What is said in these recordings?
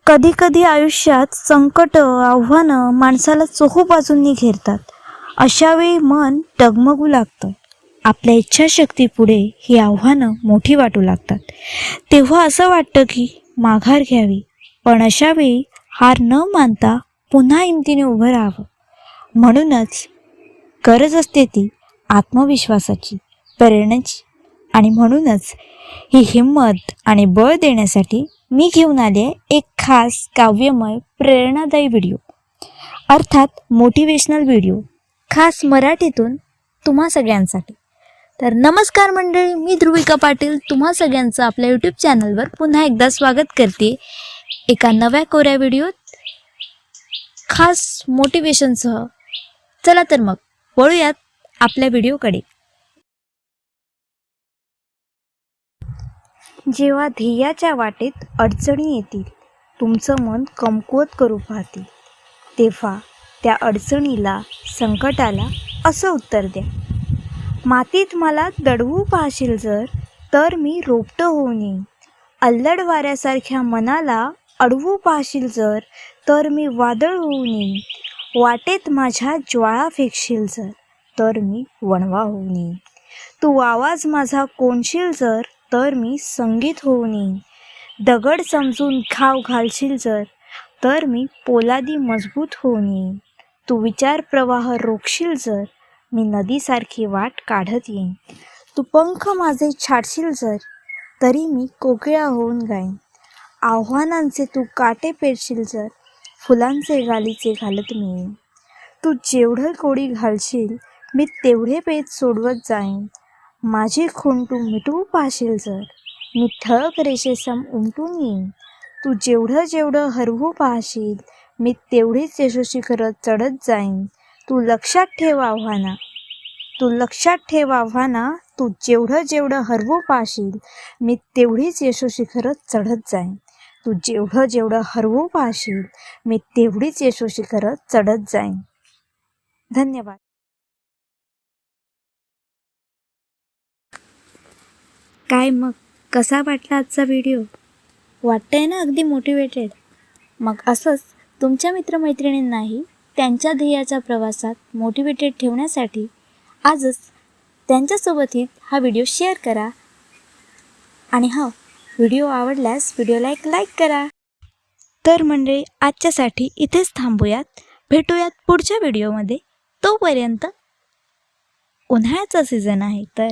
कधी कधी आयुष्यात संकट आव्हानं माणसाला चोहूबाजूंनी घेरतात. अशा वेळी मन डगमगू लागतं. आपल्या इच्छाशक्तीपुढे ही आव्हानं मोठी वाटू लागतात. तेव्हा असं वाटतं की माघार घ्यावी, पण अशा वेळी हार न मानता पुन्हा हिमतीने उभं राहावं. म्हणूनच गरज असते ती आत्मविश्वासाची, प्रेरणेची. आणि म्हणूनच ही हिंमत आणि बळ देण्यासाठी मी घेऊन आले एक खास काव्यमय प्रेरणादायी व्हिडिओ, अर्थात मोटिवेशनल व्हिडिओ, खास मराठीतून तुम्हा सगळ्यांसाठी. तर नमस्कार मंडळी, मी ध्रुविका पाटील तुम्हा सगळ्यांचं आपल्या यूट्यूब चॅनलवर पुन्हा एकदा स्वागत करते एका नव्या कोऱ्या व्हिडिओत, खास मोटिवेशनसह. चला तर मग वळूयात आपल्या व्हिडिओकडे. जेव्हा ध्येयाच्या वाटेत अडचणी येतील, तुमचं मन कमकुवत करू पाहतील, तेव्हा त्या अडचणीला, संकटाला असं उत्तर द्या: मातीत मला दडवू पाहशील जर, तर मी रोपटं होऊन येईन. अल्लड वाऱ्यासारख्या मनाला अडवू पाहशील जर, तर मी वादळ होऊन येईन. वाटेत माझ्या ज्वाळा फेकशील जर, तर मी वणवा होऊन येईन. तू आवाज माझा कोणशील जर, तर मी संगीत होऊन येईन. दगड समजून घाव घालशील जर, तर मी पोलादी मजबूत होऊन येईन. तू विचार प्रवाह रोखशील जर, मी नदीसारखी वाट काढत येईन. तू पंख माझे छाडशील जर, तरी मी कोकिळा होऊन गाईन. आव्हानांचे तू काटे पेरशील जर, फुलांचे गालीचे घालत मी येईन. तू जेवढं कोडी घालशील, मी तेवढे पेच सोडवत जाईन. माझी खूण तू मिटवू पाहशील जर, मी ठळक रेषेसम उमटून येईन. तू जेवढं हरवू पाहशील, मी तेवढीच यशस्वी करत चढत जाईन. तू लक्षात ठेव आव्हाना, तू जेवढं हरवू पाहशील, मी तेवढीच यशस्वी करत चढत जाईन. तू जेवढं हरवू पाहशील, मी तेवढीच यशस्वी करत चढत जाईन. धन्यवाद. काय मग, कसा वाटला आजचा व्हिडिओ? वाटतंय ना अगदी मोटिवेटेड? मग असंच तुमच्या मित्रमैत्रिणींनाही त्यांच्या ध्येयाच्या प्रवासात मोटिवेटेड ठेवण्यासाठी आजच त्यांच्यासोबतही हा व्हिडिओ शेअर करा. आणि हा व्हिडिओ आवडल्यास व्हिडिओला एक लाईक करा. तर मंडळी, आजच्यासाठी इथेच थांबूयात. भेटूयात पुढच्या व्हिडिओमध्ये. तोपर्यंत उन्हाळ्याचा सीझन आहे, तर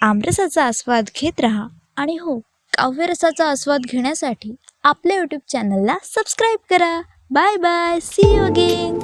आमरसाचा आस्वाद घेत राहा. आणि हो, काव्यरसाचा आस्वाद घेण्यासाठी आपल्या यूट्यूब चॅनलला सबस्क्राईब करा. Bye bye, see you again.